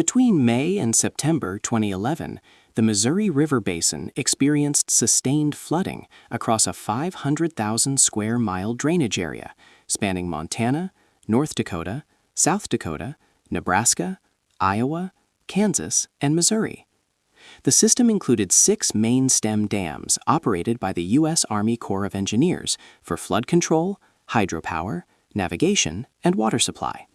Between May and September 2011, the Missouri River Basin experienced sustained flooding across a 500,000 square mile drainage area spanning Montana, North Dakota, South Dakota, Nebraska, Iowa, Kansas, and Missouri. The system included 6 main stem dams operated by the U.S. Army Corps of Engineers for flood control, hydropower, navigation, and water supply.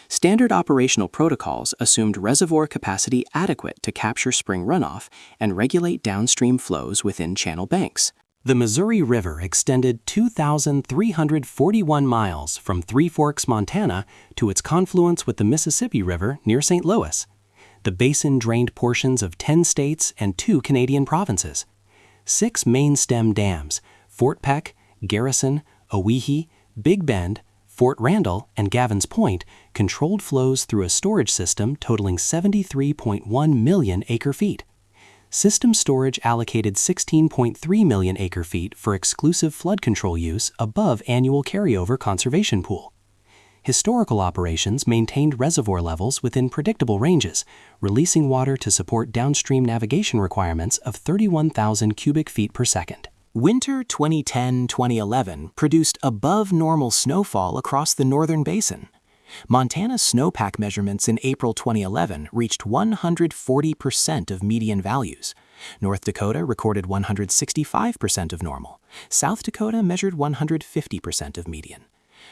Standard operational protocols assumed reservoir capacity adequate to capture spring runoff and regulate downstream flows within channel banks. The Missouri River extended 2,341 miles from Three Forks, Montana, to its confluence with the Mississippi River near St. Louis. The basin drained portions of 10 states and 2 Canadian provinces. 6 main stem dams, Fort Peck, Garrison, Owyhee, Big Bend, Fort Randall, and Gavins Point, controlled flows through a storage system totaling 73.1 million acre-feet. System storage allocated 16.3 million acre-feet for exclusive flood control use above annual carryover conservation pool. Historical operations maintained reservoir levels within predictable ranges, releasing water to support downstream navigation requirements of 31,000 cubic feet per second. Winter 2010-2011 produced above-normal snowfall across the northern basin. Montana's snowpack measurements in April 2011 reached 140% of median values. North Dakota recorded 165% of normal. South Dakota measured 150% of median.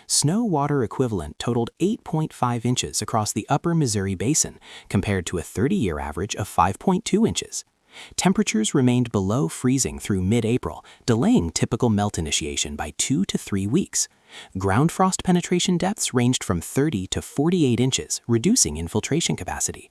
Snow water equivalent totaled 8.5 inches across the upper Missouri Basin, compared to a 30-year average of 5.2 inches. Temperatures remained below freezing through mid-April, delaying typical melt initiation by 2 to 3 weeks. Ground frost penetration depths ranged from 30 to 48 inches, reducing infiltration capacity.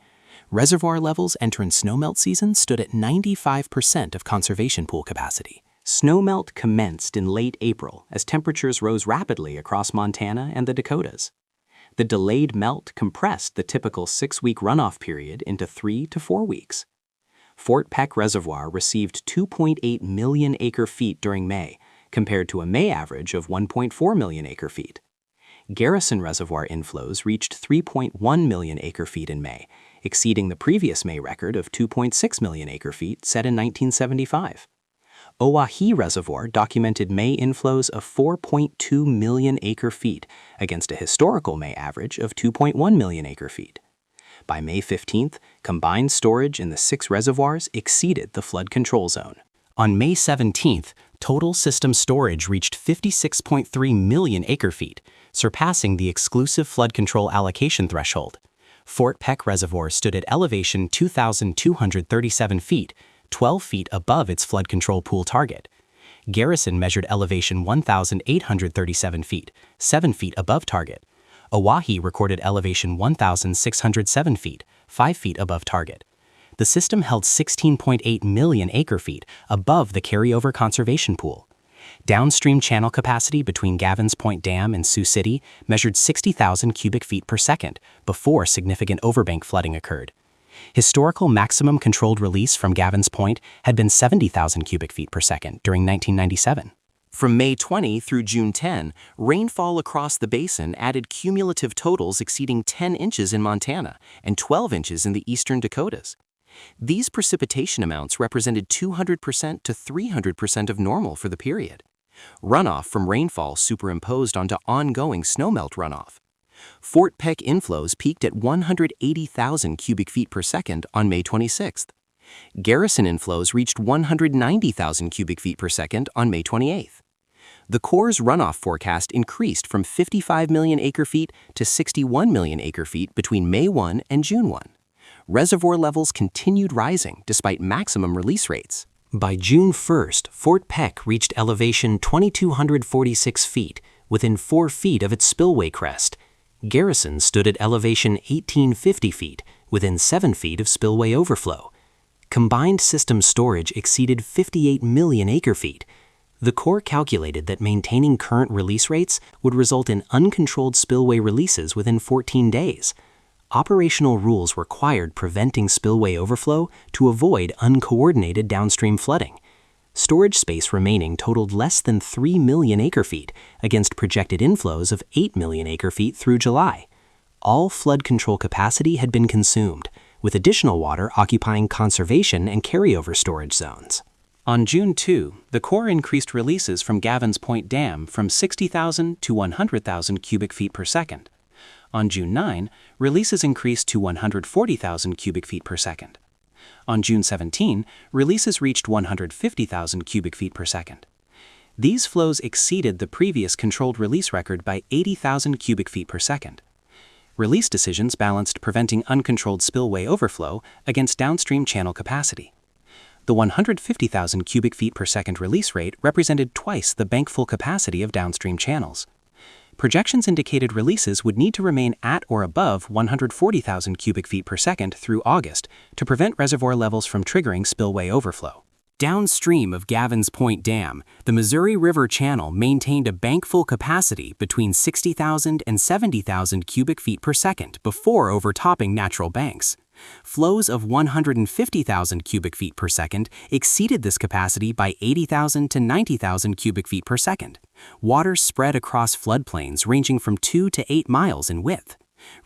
Reservoir levels entering snowmelt season stood at 95% of conservation pool capacity. Snowmelt commenced in late April as temperatures rose rapidly across Montana and the Dakotas. The delayed melt compressed the typical 6-week runoff period into 3 to 4 weeks. Fort Peck Reservoir received 2.8 million acre-feet during May, compared to a May average of 1.4 million acre-feet. Garrison Reservoir inflows reached 3.1 million acre-feet in May, exceeding the previous May record of 2.6 million acre-feet set in 1975. Owyhee Reservoir documented May inflows of 4.2 million acre-feet against a historical May average of 2.1 million acre-feet. By May 15th, combined storage in the 6 reservoirs exceeded the flood control zone. On May 17th, total system storage reached 56.3 million acre-feet, surpassing the exclusive flood control allocation threshold. Fort Peck Reservoir stood at elevation 2,237 feet, 12 feet above its flood control pool target. Garrison measured elevation 1,837 feet, 7 feet above target. Owyhee recorded elevation 1,607 feet, 5 feet above target. The system held 16.8 million acre-feet above the carryover conservation pool. Downstream channel capacity between Gavins Point Dam and Sioux City measured 60,000 cubic feet per second before significant overbank flooding occurred. Historical maximum controlled release from Gavins Point had been 70,000 cubic feet per second during 1997. From May 20 through June 10, rainfall across the basin added cumulative totals exceeding 10 inches in Montana and 12 inches in the eastern Dakotas. These precipitation amounts represented 200% to 300% of normal for the period. Runoff from rainfall superimposed onto ongoing snowmelt runoff. Fort Peck inflows peaked at 180,000 cubic feet per second on May 26th. Garrison inflows reached 190,000 cubic feet per second on May 28th. The Corps' runoff forecast increased from 55 million acre-feet to 61 million acre-feet between May 1 and June 1. Reservoir levels continued rising despite maximum release rates. By June 1st, Fort Peck reached elevation 2,246 feet, within 4 feet of its spillway crest. Garrison stood at elevation 1,850 feet, within 7 feet of spillway overflow. Combined system storage exceeded 58 million acre-feet. The Corps calculated that maintaining current release rates would result in uncontrolled spillway releases within 14 days. Operational rules required preventing spillway overflow to avoid uncoordinated downstream flooding. Storage space remaining totaled less than 3 million acre-feet against projected inflows of 8 million acre-feet through July. All flood control capacity had been consumed, with additional water occupying conservation and carryover storage zones. On June 2, the Corps increased releases from Gavins Point Dam from 60,000 to 100,000 cubic feet per second. On June 9, releases increased to 140,000 cubic feet per second. On June 17, releases reached 150,000 cubic feet per second. These flows exceeded the previous controlled release record by 80,000 cubic feet per second. Release decisions balanced preventing uncontrolled spillway overflow against downstream channel capacity. The 150,000 cubic feet per second release rate represented twice the bankful capacity of downstream channels. Projections indicated releases would need to remain at or above 140,000 cubic feet per second through August to prevent reservoir levels from triggering spillway overflow. Downstream of Gavins Point Dam, the Missouri River Channel maintained a bankful capacity between 60,000 and 70,000 cubic feet per second before overtopping natural banks. Flows of 150,000 cubic feet per second exceeded this capacity by 80,000 to 90,000 cubic feet per second. Water spread across floodplains ranging from 2 to 8 miles in width.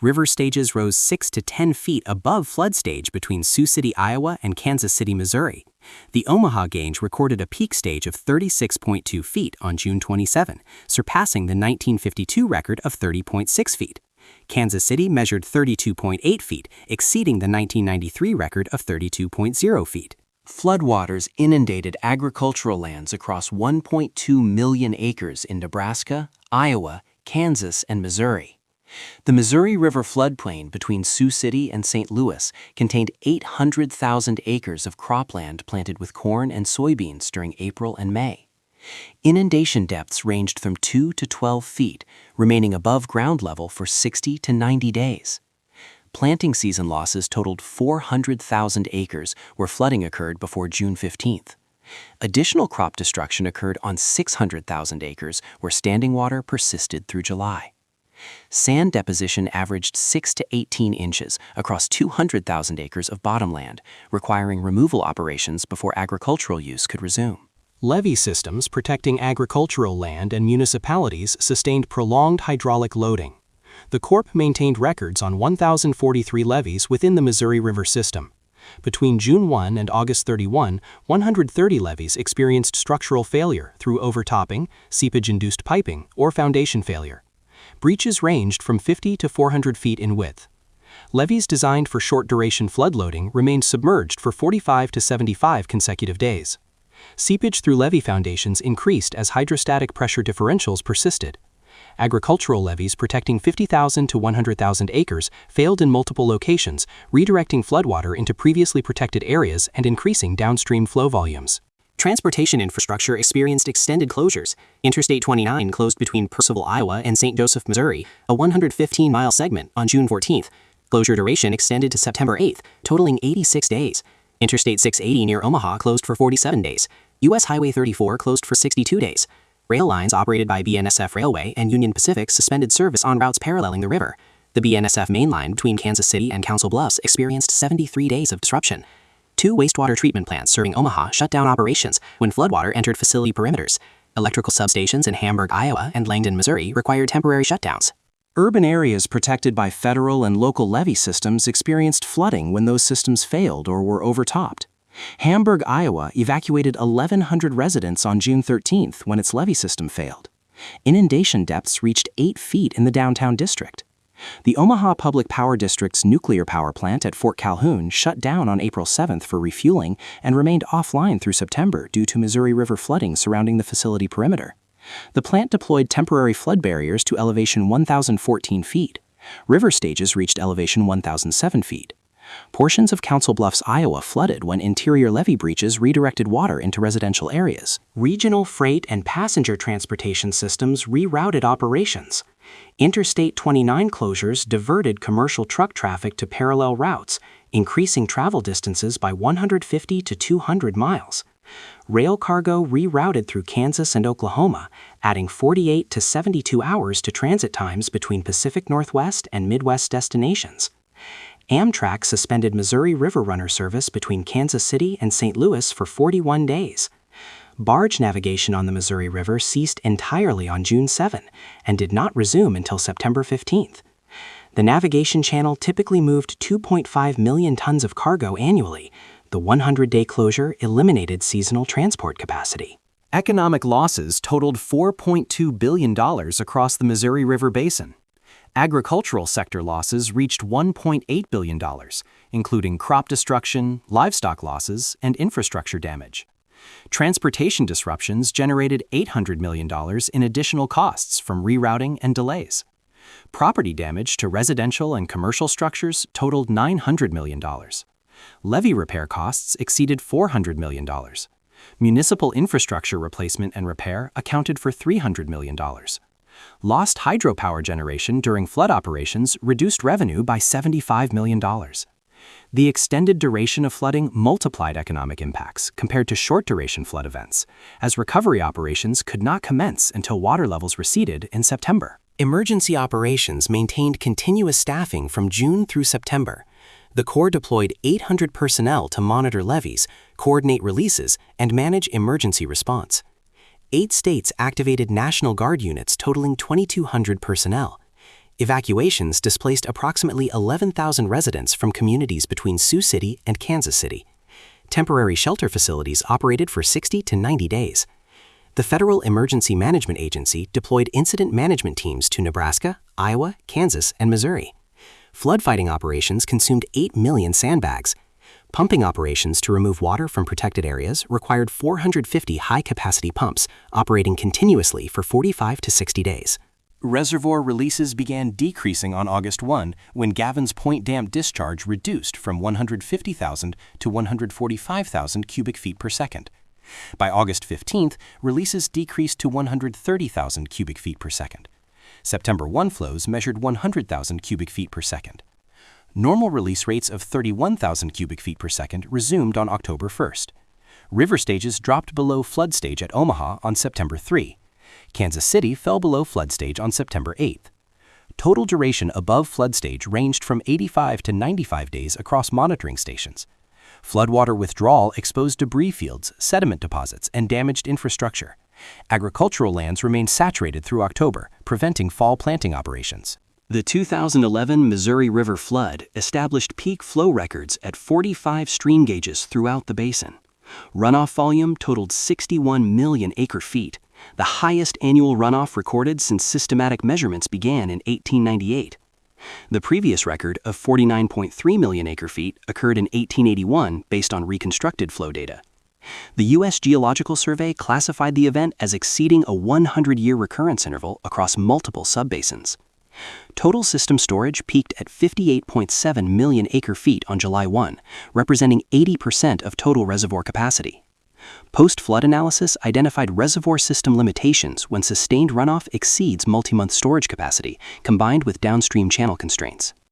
River stages rose 6 to 10 feet above flood stage between Sioux City, Iowa and Kansas City, Missouri. The Omaha Gauge recorded a peak stage of 36.2 feet on June 27, surpassing the 1952 record of 30.6 feet. Kansas City measured 32.8 feet, exceeding the 1993 record of 32.0 feet. Floodwaters inundated agricultural lands across 1.2 million acres in Nebraska, Iowa, Kansas, and Missouri. The Missouri River floodplain between Sioux City and St. Louis contained 800,000 acres of cropland planted with corn and soybeans during April and May. Inundation depths ranged from 2 to 12 feet, remaining above ground level for 60 to 90 days. Planting season losses totaled 400,000 acres where flooding occurred before June 15th. Additional crop destruction occurred on 600,000 acres where standing water persisted through July. Sand deposition averaged 6 to 18 inches across 200,000 acres of bottomland, requiring removal operations before agricultural use could resume. Levee systems protecting agricultural land and municipalities sustained prolonged hydraulic loading. The Corps maintained records on 1,043 levees within the Missouri River system. Between June 1 and August 31, 130 levees experienced structural failure through overtopping, seepage-induced piping, or foundation failure. Breaches ranged from 50 to 400 feet in width. Levees designed for short-duration flood loading remained submerged for 45 to 75 consecutive days. Seepage through levee foundations increased as hydrostatic pressure differentials persisted. Agricultural levees protecting 50,000 to 100,000 acres failed in multiple locations, redirecting floodwater into previously protected areas and increasing downstream flow volumes. Transportation infrastructure experienced extended closures. Interstate 29 closed between Purcellville, Iowa and St. Joseph, Missouri, a 115-mile segment on June 14th. Closure duration extended to September 8th, totaling 86 days. Interstate 680 near Omaha closed for 47 days. U.S. Highway 34 closed for 62 days. Rail lines operated by BNSF Railway and Union Pacific suspended service on routes paralleling the river. The BNSF main line between Kansas City and Council Bluffs experienced 73 days of disruption. 2 wastewater treatment plants serving Omaha shut down operations when floodwater entered facility perimeters. Electrical substations in Hamburg, Iowa and Langdon, Missouri required temporary shutdowns. Urban areas protected by federal and local levee systems experienced flooding when those systems failed or were overtopped. Hamburg, Iowa evacuated 1,100 residents on June 13th when its levee system failed. Inundation depths reached 8 feet in the downtown district. The Omaha Public Power District's nuclear power plant at Fort Calhoun shut down on April 7th for refueling and remained offline through September due to Missouri River flooding surrounding the facility perimeter. The plant deployed temporary flood barriers to elevation 1,014 feet. River stages reached elevation 1,007 feet. Portions of Council Bluffs, Iowa flooded when interior levee breaches redirected water into residential areas. Regional freight and passenger transportation systems rerouted operations. Interstate 29 closures diverted commercial truck traffic to parallel routes, increasing travel distances by 150 to 200 miles. Rail cargo rerouted through Kansas and Oklahoma, adding 48 to 72 hours to transit times between Pacific Northwest and Midwest destinations. Amtrak suspended Missouri River Runner service between Kansas City and St. Louis for 41 days. Barge navigation on the Missouri River ceased entirely on June 7 and did not resume until September 15th. The navigation channel typically moved 2.5 million tons of cargo annually. The 100-day closure eliminated seasonal transport capacity. Economic losses totaled $4.2 billion across the Missouri River Basin. Agricultural sector losses reached $1.8 billion, including crop destruction, livestock losses, and infrastructure damage. Transportation disruptions generated $800 million in additional costs from rerouting and delays. Property damage to residential and commercial structures totaled $900 million. Levee repair costs exceeded $400 million. Municipal infrastructure replacement and repair accounted for $300 million. Lost hydropower generation during flood operations reduced revenue by $75 million. The extended duration of flooding multiplied economic impacts compared to short-duration flood events, as recovery operations could not commence until water levels receded in September. Emergency operations maintained continuous staffing from June through September. The Corps deployed 800 personnel to monitor levees, coordinate releases, and manage emergency response. 8 states activated National Guard units totaling 2,200 personnel. Evacuations displaced approximately 11,000 residents from communities between Sioux City and Kansas City. Temporary shelter facilities operated for 60 to 90 days. The Federal Emergency Management Agency deployed incident management teams to Nebraska, Iowa, Kansas, and Missouri. Flood fighting operations consumed 8 million sandbags. Pumping operations to remove water from protected areas required 450 high-capacity pumps operating continuously for 45 to 60 days. Reservoir releases began decreasing on August 1 when Gavin's Point Dam discharge reduced from 150,000 to 145,000 cubic feet per second. By August 15th, releases decreased to 130,000 cubic feet per second. September 1 flows measured 100,000 cubic feet per second. Normal release rates of 31,000 cubic feet per second resumed on October 1st. River stages dropped below flood stage at Omaha on September 3. Kansas City fell below flood stage on September 8th. Total duration above flood stage ranged from 85 to 95 days across monitoring stations. Floodwater withdrawal exposed debris fields, sediment deposits, and damaged infrastructure. Agricultural lands remained saturated through October, preventing fall planting operations. The 2011 Missouri River flood established peak flow records at 45 stream gauges throughout the basin. Runoff volume totaled 61 million acre-feet, the highest annual runoff recorded since systematic measurements began in 1898. The previous record of 49.3 million acre-feet occurred in 1881 based on reconstructed flow data. The U.S. Geological Survey classified the event as exceeding a 100-year recurrence interval across multiple subbasins. Total system storage peaked at 58.7 million acre-feet on July 1, representing 80% of total reservoir capacity. Post-flood analysis identified reservoir system limitations when sustained runoff exceeds multi-month storage capacity, combined with downstream channel constraints.